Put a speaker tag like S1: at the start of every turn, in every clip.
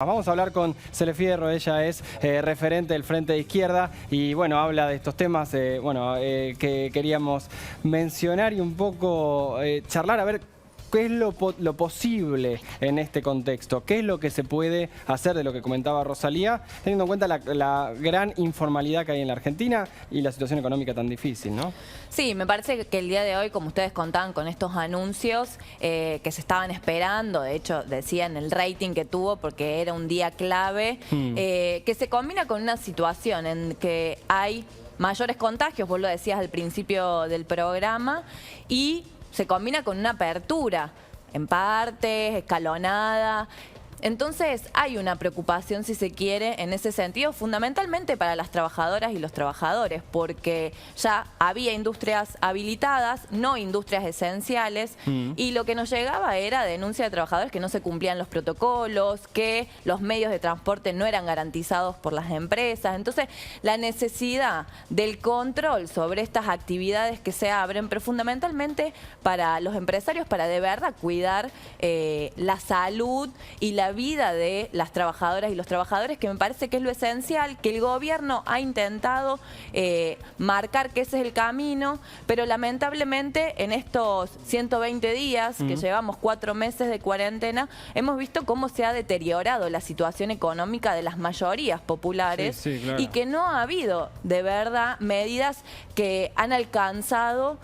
S1: Vamos a hablar con Cele Fierro, ella es referente del Frente de Izquierda y bueno, habla de estos temas que queríamos mencionar y un poco charlar, a ver qué es lo posible en este contexto, qué es lo que se puede hacer de lo que comentaba Rosalía, teniendo en cuenta la gran informalidad que hay en la Argentina y la situación económica tan difícil, ¿no?
S2: Sí, me parece que el día de hoy, como ustedes contaban con estos anuncios que se estaban esperando, de hecho decían el rating que tuvo porque era un día clave, que se combina con una situación en que hay mayores contagios, vos lo decías al principio del programa, y se combina con una apertura en partes, escalonada. Entonces hay una preocupación, si se quiere, en ese sentido, fundamentalmente para las trabajadoras y los trabajadores, porque ya había industrias habilitadas, no industrias esenciales, y lo que nos llegaba era denuncia de trabajadores que no se cumplían los protocolos, que los medios de transporte no eran garantizados por las empresas. Entonces, la necesidad del control sobre estas actividades que se abren, pero fundamentalmente para los empresarios, para de verdad cuidar la salud y la vida de las trabajadoras y los trabajadores, que me parece que es lo esencial, que el gobierno ha intentado marcar que ese es el camino, pero lamentablemente en estos 120 días que llevamos 4 meses de cuarentena, hemos visto cómo se ha deteriorado la situación económica de las mayorías populares, claro, y que no ha habido de verdad medidas que han alcanzado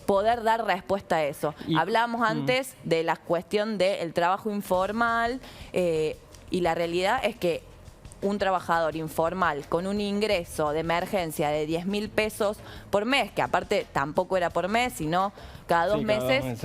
S2: poder dar respuesta a eso. Hablábamos antes de la cuestión del trabajo informal, y la realidad es que un trabajador informal con un ingreso de emergencia de 10.000 pesos por mes, que aparte tampoco era por mes, sino cada dos meses,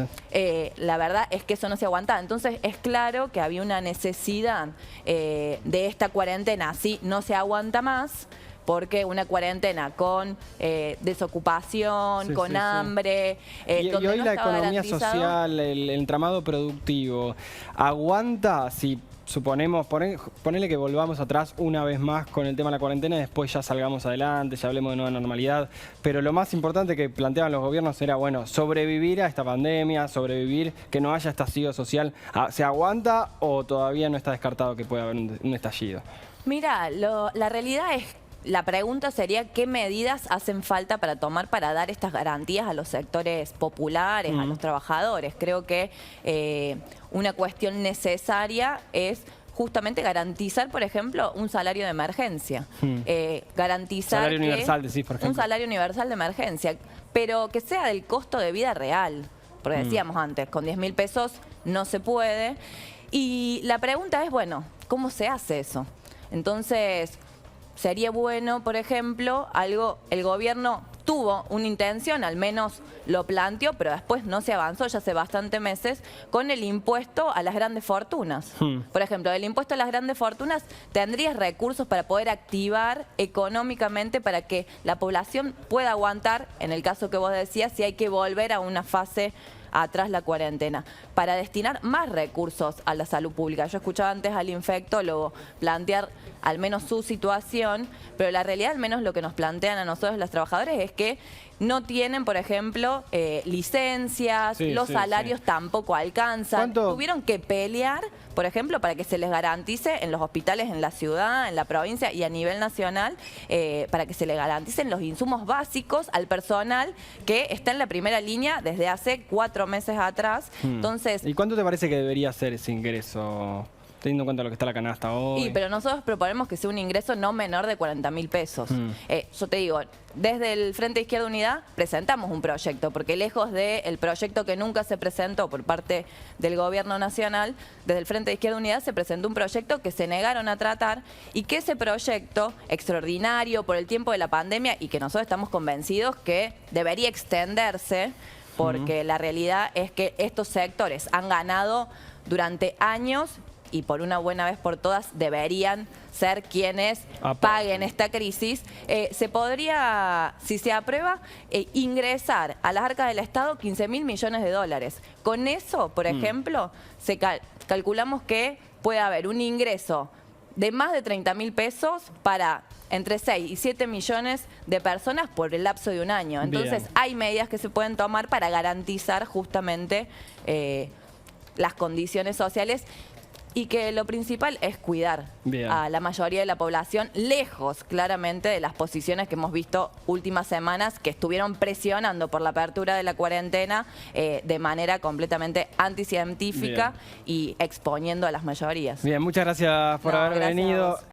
S2: la verdad es que eso no se aguantaba. Entonces es claro que había una necesidad de esta cuarentena, así no se aguanta más, porque una cuarentena con desocupación, con hambre,
S1: y
S2: donde
S1: hoy
S2: no
S1: la
S2: estaba
S1: economía
S2: garantizado.
S1: social, el entramado productivo, ¿aguanta si suponemos, ponele que volvamos atrás una vez más con el tema de la cuarentena y después ya salgamos adelante, ya hablemos de nueva normalidad? Pero lo más importante que planteaban los gobiernos era, bueno, sobrevivir a esta pandemia, sobrevivir, que no haya estallido social. ¿Se aguanta o todavía no está descartado que pueda haber un estallido?
S2: Mira, la realidad es, la pregunta sería qué medidas hacen falta para tomar para dar estas garantías a los sectores populares, a los trabajadores. Creo que una cuestión necesaria es justamente garantizar, por ejemplo, un salario de emergencia. Garantizar
S1: salario universal, decís, por ejemplo.
S2: Un salario universal de emergencia, pero que sea del costo de vida real. Porque decíamos antes, con 10.000 pesos no se puede. Y la pregunta es, bueno, ¿cómo se hace eso? Entonces, sería bueno, por ejemplo, el gobierno tuvo una intención, al menos lo planteó, pero después no se avanzó ya hace bastantes meses, con el impuesto a las grandes fortunas. Por ejemplo, el impuesto a las grandes fortunas tendrías recursos para poder activar económicamente para que la población pueda aguantar, en el caso que vos decías, si hay que volver a una fase atrás la cuarentena, para destinar más recursos a la salud pública. Yo escuchaba antes al infectólogo plantear al menos su situación, pero la realidad, al menos lo que nos plantean a nosotros los trabajadores, es que no tienen, por ejemplo, licencias, los salarios tampoco alcanzan. Tuvieron que pelear, por ejemplo, para que se les garantice en los hospitales en la ciudad, en la provincia y a nivel nacional, para que se les garanticen los insumos básicos al personal que está en la primera línea desde hace 4 meses atrás. Entonces,
S1: ¿y cuánto te parece que debería ser ese ingreso, teniendo en cuenta lo que está la canasta hoy?
S2: Pero nosotros proponemos que sea un ingreso no menor de 40.000 pesos. Yo te digo, desde el Frente de Izquierda Unidad presentamos un proyecto, porque lejos del proyecto que nunca se presentó por parte del gobierno nacional, desde el Frente de Izquierda Unidad se presentó un proyecto que se negaron a tratar, y que ese proyecto, extraordinario por el tiempo de la pandemia, y que nosotros estamos convencidos que debería extenderse, porque la realidad es que estos sectores han ganado durante años y por una buena vez por todas deberían ser quienes paguen esta crisis. Se podría, si se aprueba, ingresar a las arcas del Estado 15.000 millones de dólares. Con eso, por ejemplo, calculamos que puede haber un ingreso de más de 30.000 pesos para entre 6 y 7 millones de personas por el lapso de un año. Entonces hay medidas que se pueden tomar para garantizar justamente las condiciones sociales y que lo principal es cuidar
S1: Bien.
S2: a la mayoría de la población, lejos claramente de las posiciones que hemos visto últimas semanas que estuvieron presionando por la apertura de la cuarentena de manera completamente anticientífica y exponiendo a las mayorías.
S1: Bien, muchas gracias por haber
S2: gracias a
S1: venido.
S2: vos.